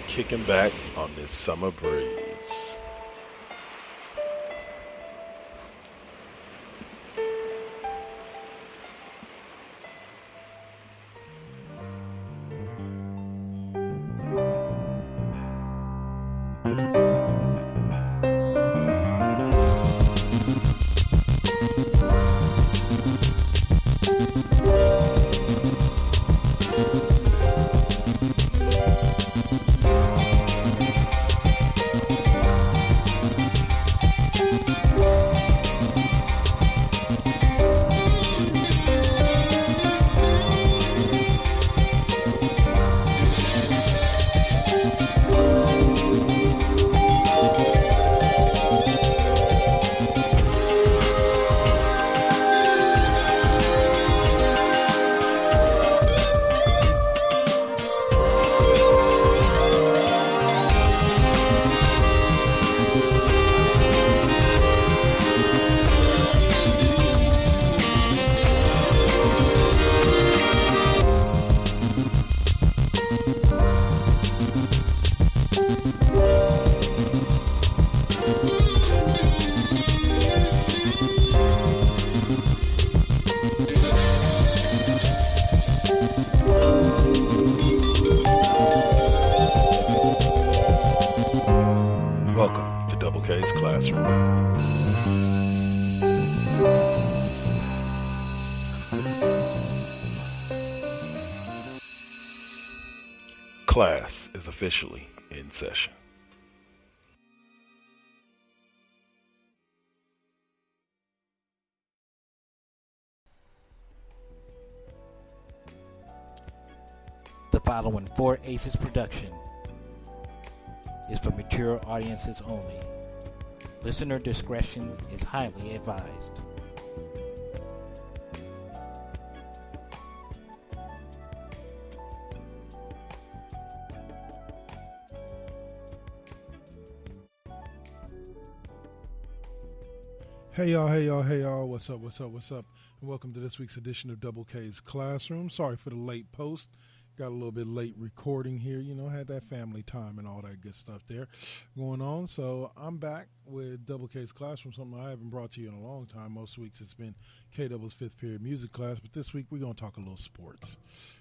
Kicking back on this summer breeze. Welcome to Double K's Classroom. Class is officially in session. The following Four Aces production is for mature audiences only. Listener discretion is highly advised. Hey y'all, what's up? And welcome to this week's edition of Double K's Classroom. Sorry for the late post. Got a little bit late recording here, had that family time and all that good stuff there going on. So I'm back with Double K's Classroom, something I haven't brought to you in a long time. Most weeks it's been K-Double's fifth period music class, but this week we're going to talk a little sports.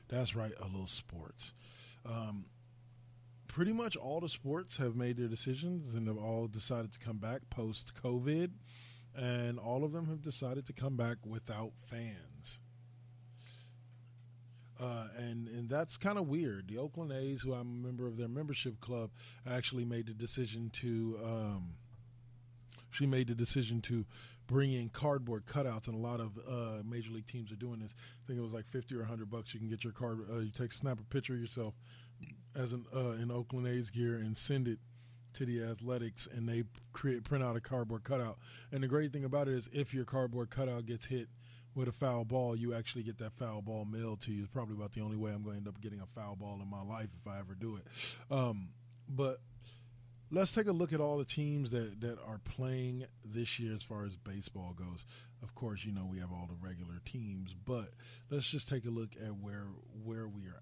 That's right, a little sports. Pretty much all the sports have made their decisions and have all decided to come back post-COVID. And all of them have decided to come back without fans. And that's kind of weird. The Oakland A's, who I'm a member of their membership club, actually made the decision to bring in cardboard cutouts, and a lot of major league teams are doing this. I think it was like $50 or $100. You can get your card. You snap a picture of yourself as in Oakland A's gear and send it to the Athletics, and they print out a cardboard cutout. And the great thing about it is, if your cardboard cutout gets hit with a foul ball, you actually get that foul ball mailed to you. It's probably about the only way I'm going to end up getting a foul ball in my life if I ever do it. But let's take a look at all the teams that are playing this year as far as baseball goes. Of course, we have all the regular teams, but let's just take a look at where we are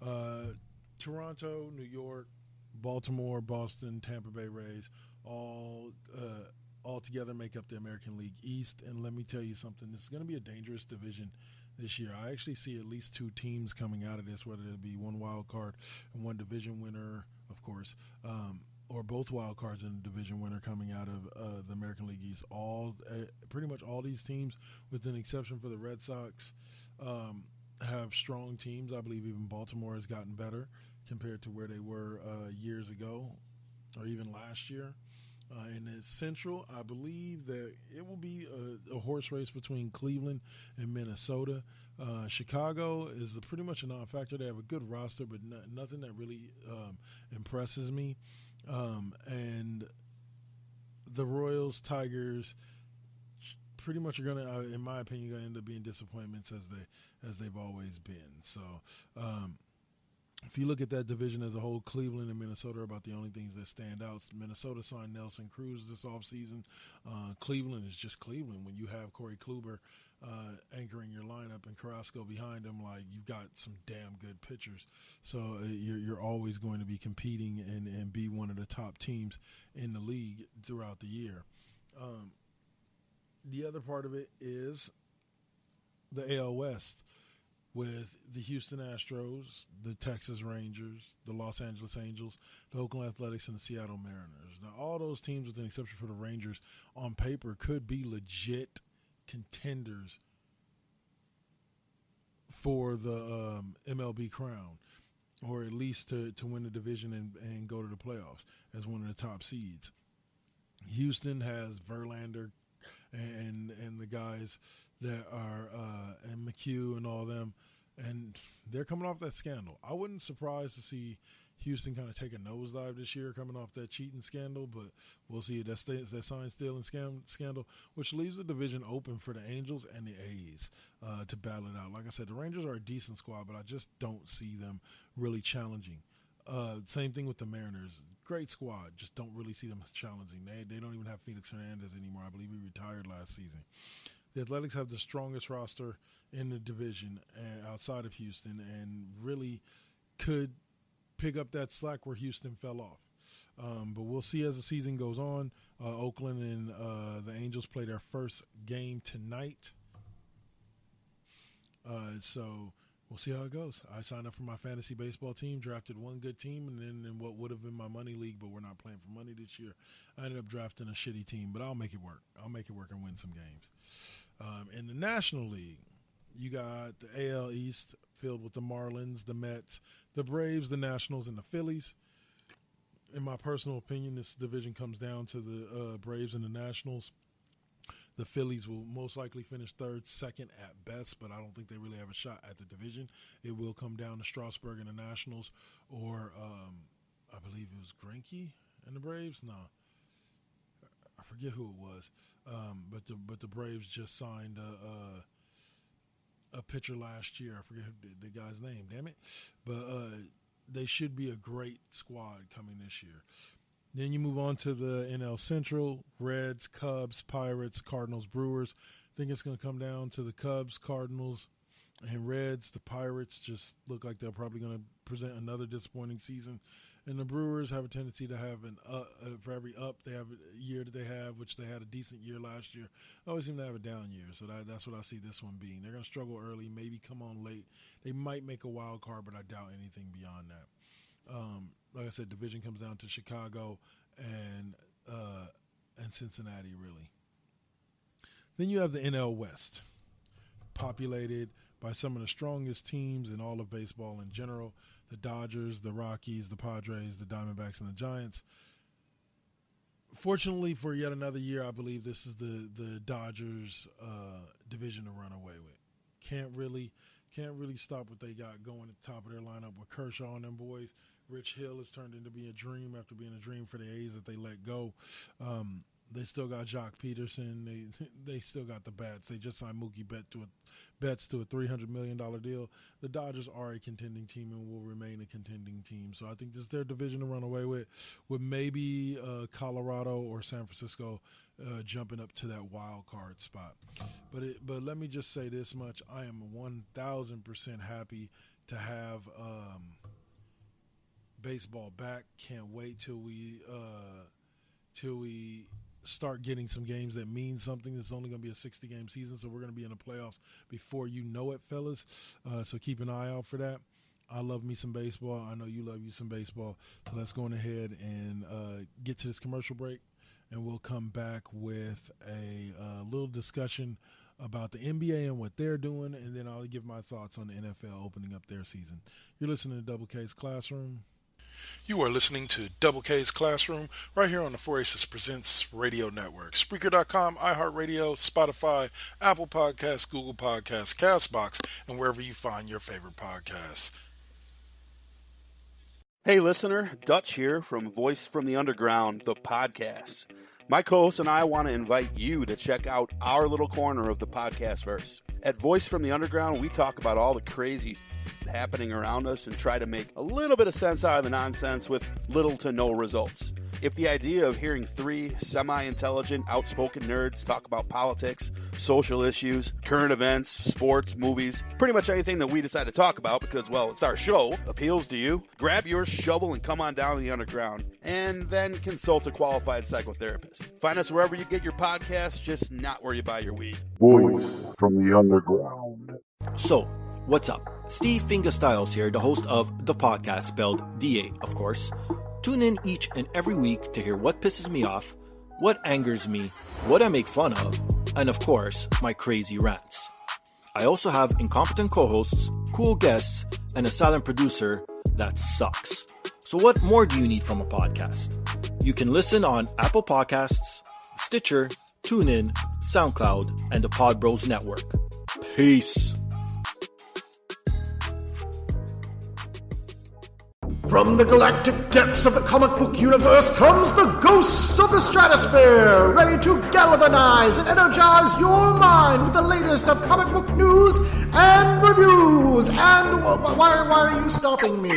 at. Toronto, New York, Baltimore, Boston, Tampa Bay Rays, all together make up the American League East. And let me tell you something, this is going to be a dangerous division this year. I actually see at least two teams coming out of this, whether it be one wild card and one division winner, of course, or both wild cards and a division winner coming out of the American League East. Pretty much all these teams, with an exception for the Red Sox, have strong teams. I believe even Baltimore has gotten better compared to where they were years ago or even last year. In the Central, I believe that it will be a horse race between Cleveland and Minnesota. Chicago is pretty much a non-factor. They have a good roster, but nothing that really impresses me. And the Royals, Tigers, pretty much are going to, in my opinion, going to end up being disappointments as they've always been. So if you look at that division as a whole, Cleveland and Minnesota are about the only things that stand out. Minnesota signed Nelson Cruz this offseason. Cleveland is just Cleveland. When you have Corey Kluber anchoring your lineup, and Carrasco behind him, like, you've got some damn good pitchers. So you're always going to be competing and be one of the top teams in the league throughout the year. The other part of it is the AL West with the Houston Astros, the Texas Rangers, the Los Angeles Angels, the Oakland Athletics, and the Seattle Mariners. Now, all those teams, with an exception for the Rangers, on paper could be legit contenders for the MLB crown, or at least to win the division and go to the playoffs as one of the top seeds. Houston has Verlander and the guys that are and McHugh and all them, and they're coming off that scandal. I wouldn't surprise to see Houston kind of take a nosedive this year coming off that cheating scandal, but we'll see. That sign stealing scandal, which leaves the division open for the Angels and the A's to battle it out. Like I said, the Rangers are a decent squad, but I just don't see them really challenging. Same thing with the Mariners. Great squad, just don't really see them challenging. They don't even have Felix Hernandez anymore. I believe he retired last season. The Athletics have the strongest roster in the division outside of Houston, and really could pick up that slack where Houston fell off. But we'll see as the season goes on. Oakland and the Angels play their first game tonight. So we'll see how it goes. I signed up for my fantasy baseball team, drafted one good team, and then in what would have been my money league, but we're not playing for money this year, I ended up drafting a shitty team, but I'll make it work. I'll make it work and win some games. In the National League, you got the AL East filled with the Marlins, the Mets, the Braves, the Nationals, and the Phillies. In my personal opinion, this division comes down to the Braves and the Nationals. The Phillies will most likely finish third, second at best, but I don't think they really have a shot at the division. It will come down to Strasburg and the Nationals, or I believe it was Greinke and the Braves. No, I forget who it was. But the Braves just signed a pitcher last year. I forget the guy's name. Damn it! But they should be a great squad coming this year. Then you move on to the NL Central: Reds, Cubs, Pirates, Cardinals, Brewers. I think it's going to come down to the Cubs, Cardinals, and Reds. The Pirates just look like they're probably going to present another disappointing season. And the Brewers have a tendency to have for every up they have a year that they have, which they had a decent year last year, they always seem to have a down year. So that's what I see this one being. They're going to struggle early, maybe come on late. They might make a wild card, but I doubt anything beyond that. Like I said, division comes down to Chicago and Cincinnati, really. Then you have the NL West, populated by some of the strongest teams in all of baseball in general: the Dodgers, the Rockies, the Padres, the Diamondbacks, and the Giants. Fortunately for yet another year, I believe this is the Dodgers division to run away with. Can't really stop what they got going at the top of their lineup with Kershaw and them boys. Rich Hill has turned into be a dream after being a dream for the A's that they let go. They still got Jock Peterson. They still got the bats. They just signed Mookie Betts to a $300 million deal. The Dodgers are a contending team and will remain a contending team. So I think this is their division to run away with maybe Colorado or San Francisco jumping up to that wild card spot. But let me just say this much: I am 1,000% happy to have baseball back. Can't wait till we start getting some games that mean something. It's only going to be a 60-game season, so we're going to be in the playoffs before you know it, fellas. So keep an eye out for that. I love me some baseball. I know you love you some baseball. So let's go on ahead and get to this commercial break, and we'll come back with a little discussion about the NBA and what they're doing, and then I'll give my thoughts on the NFL opening up their season. You're listening to Double K's Classroom. You are listening to Double K's Classroom right here on the 4Aces Presents Radio Network. Spreaker.com, iHeartRadio, Spotify, Apple Podcasts, Google Podcasts, CastBox, and wherever you find your favorite podcasts. Hey listener, Dutch here from Voice from the Underground, the podcast. My co-host and I want to invite you to check out our little corner of the podcast verse. At Voice from the Underground, we talk about all the crazy happening around us and try to make a little bit of sense out of the nonsense with little to no results. If the idea of hearing three semi-intelligent, outspoken nerds talk about politics, social issues, current events, sports, movies, pretty much anything that we decide to talk about because, well, it's our show, appeals to you, grab your shovel and come on down to the underground, and then consult a qualified psychotherapist. Find us wherever you get your podcasts, just not where you buy your weed. Voice from the underground. So, what's up? Steve Fingerstyles here, the host of the podcast, spelled DA, of course. Tune in each and every week to hear what pisses me off, what angers me, what I make fun of, and of course, my crazy rants. I also have incompetent co-hosts, cool guests, and a silent producer that sucks. So what more do you need from a podcast? You can listen on Apple Podcasts, Stitcher, TuneIn, SoundCloud, and the Pod Bros Network. Peace. From the galactic depths of the comic book universe comes the Ghosts of the Stratosphere, ready to galvanize and energize your mind with the latest of comic book news and reviews. And why are you stopping me?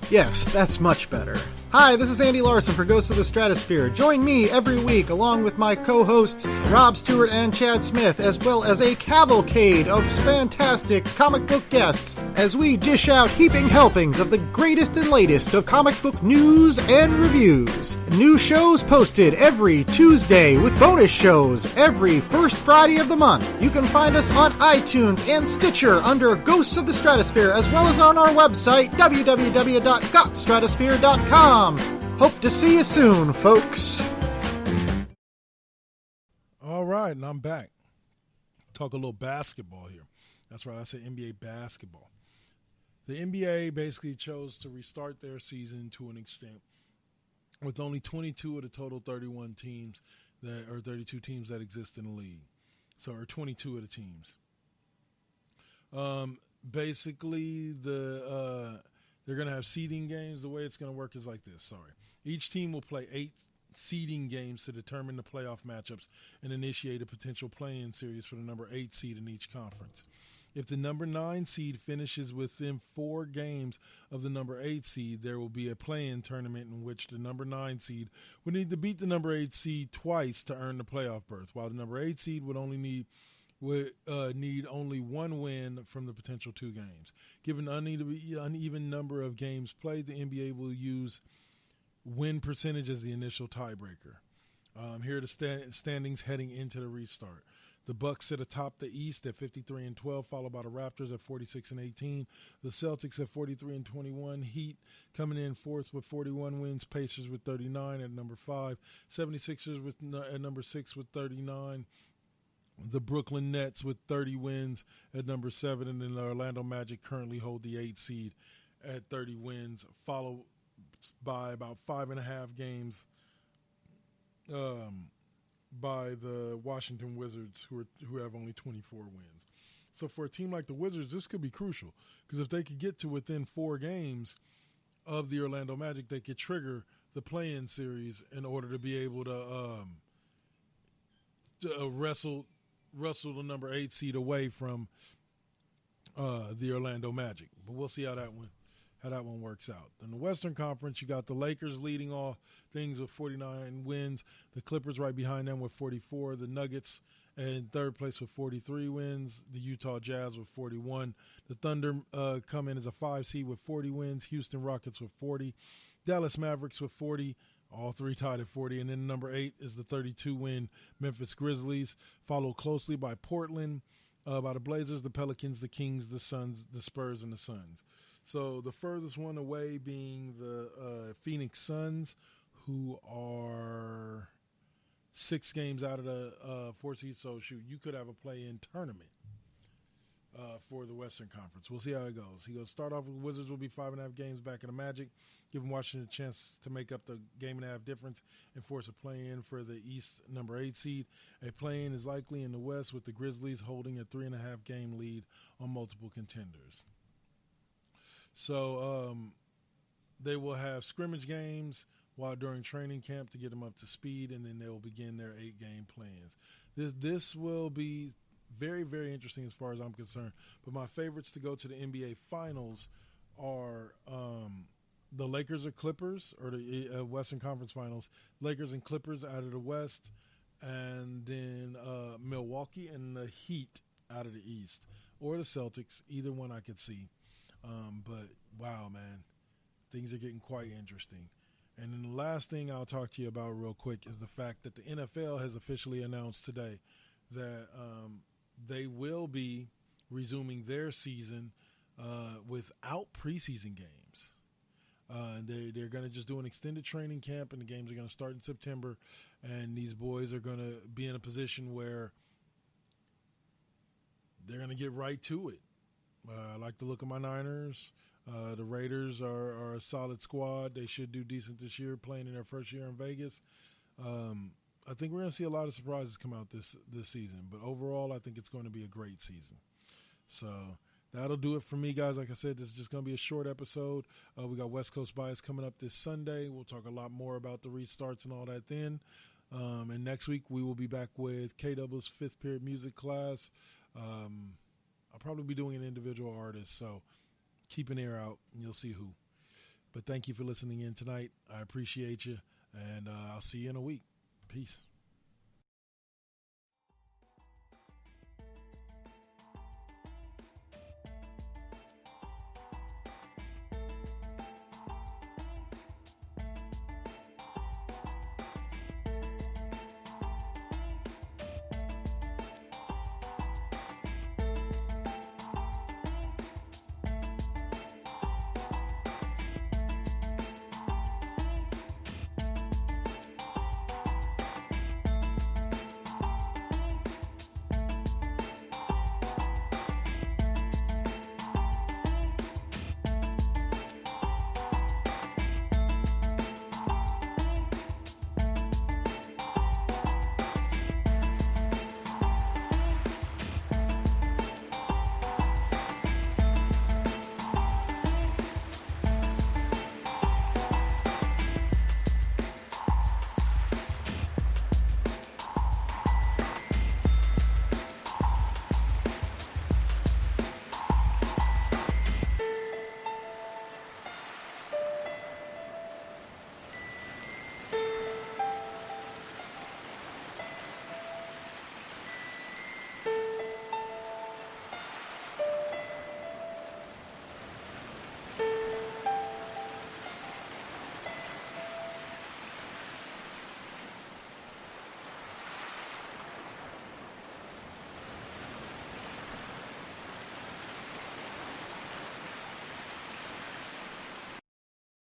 Yes, that's much better. Hi, this is Andy Larson for Ghosts of the Stratosphere. Join me every week along with my co-hosts Rob Stewart and Chad Smith, as well as a cavalcade of fantastic comic book guests as we dish out heaping helpings of the greatest and latest of comic book news and reviews. New shows posted every Tuesday with bonus shows every first Friday of the month. You can find us on iTunes and Stitcher under Ghosts of the Stratosphere, as well as on our website, www.gotstratosphere.com. Hope to see you soon, folks. All right, and I'm back. Talk a little basketball here. That's right, I said NBA basketball. The NBA basically chose to restart their season to an extent with only 22 of the total 31 teams that, or 32 teams that exist in the league. So, or 22 of the teams. Basically, they're going to have seeding games. The way it's going to work is like this. Each team will play 8 seeding games to determine the playoff matchups and initiate a potential play-in series for the number 8 seed in each conference. If the number 9 seed finishes within 4 games of the number 8 seed, there will be a play-in tournament in which the number 9 seed would need to beat the number 8 seed twice to earn the playoff berth, while the number 8 seed would need only one win from the potential 2 games. Given the uneven number of games played, the NBA will use win percentage as the initial tiebreaker. Here are the standings heading into the restart. The Bucks sit atop the East at 53-12, followed by the Raptors at 46-18. The Celtics at 43-21. Heat coming in fourth with 41 wins. Pacers with 39 at number 5. 76ers at number 6 with 39. The Brooklyn Nets with 30 wins at number 7, and then the Orlando Magic currently hold the 8 seed at 30 wins, followed by about 5.5 games by the Washington Wizards, who have only 24 wins. So for a team like the Wizards, this could be crucial, because if they could get to within 4 games of the Orlando Magic, they could trigger the play-in series in order to be able to wrestle the number 8 seed away from the Orlando Magic. But we'll see how that one works out. In the Western Conference, you got the Lakers leading all things with 49 wins. The Clippers right behind them with 44. The Nuggets in third place with 43 wins. The Utah Jazz with 41. The Thunder come in as a 5 seed with 40 wins. Houston Rockets with 40. Dallas Mavericks with 40. All 3 tied at 40. And then number 8 is the 32-win Memphis Grizzlies, followed closely by Portland, by the Blazers, the Pelicans, the Kings, the Suns, the Spurs, and the Suns. So the furthest one away being the Phoenix Suns, who are 6 games out of the 4 seed. So, you could have a play-in tournament for the Western Conference. We'll see how it goes. He goes start off with the Wizards will be 5.5 games back in the Magic, giving Washington a chance to make up the 1.5 difference and force a play-in for the East number 8 seed. A play-in is likely in the West, with the Grizzlies holding a 3.5 game lead on multiple contenders. So they will have scrimmage games while during training camp to get them up to speed, and then they will begin their 8-game plans. This will be very, very interesting as far as I'm concerned. But my favorites to go to the NBA Finals are the Lakers or Clippers, or the Western Conference Finals. Lakers and Clippers out of the West, and then Milwaukee and the Heat out of the East, or the Celtics. Either one I could see. But wow, man, things are getting quite interesting. And then the last thing I'll talk to you about real quick is the fact that the NFL has officially announced today that they will be resuming their season without preseason games. They're going to just do an extended training camp, and the games are going to start in September. And these boys are going to be in a position where they're going to get right to it. I like the look of my Niners. The Raiders are a solid squad. They should do decent this year, playing in their first year in Vegas. I think we're going to see a lot of surprises come out this season. But overall, I think it's going to be a great season. So that'll do it for me, guys. Like I said, this is just going to be a short episode. We got West Coast Bias coming up this Sunday. We'll talk a lot more about the restarts and all that then. And next week, we will be back with KW's 5th period music class. I'll probably be doing an individual artist, so keep an ear out, and you'll see who. But thank you for listening in tonight. I appreciate you, and I'll see you in a week. Peace.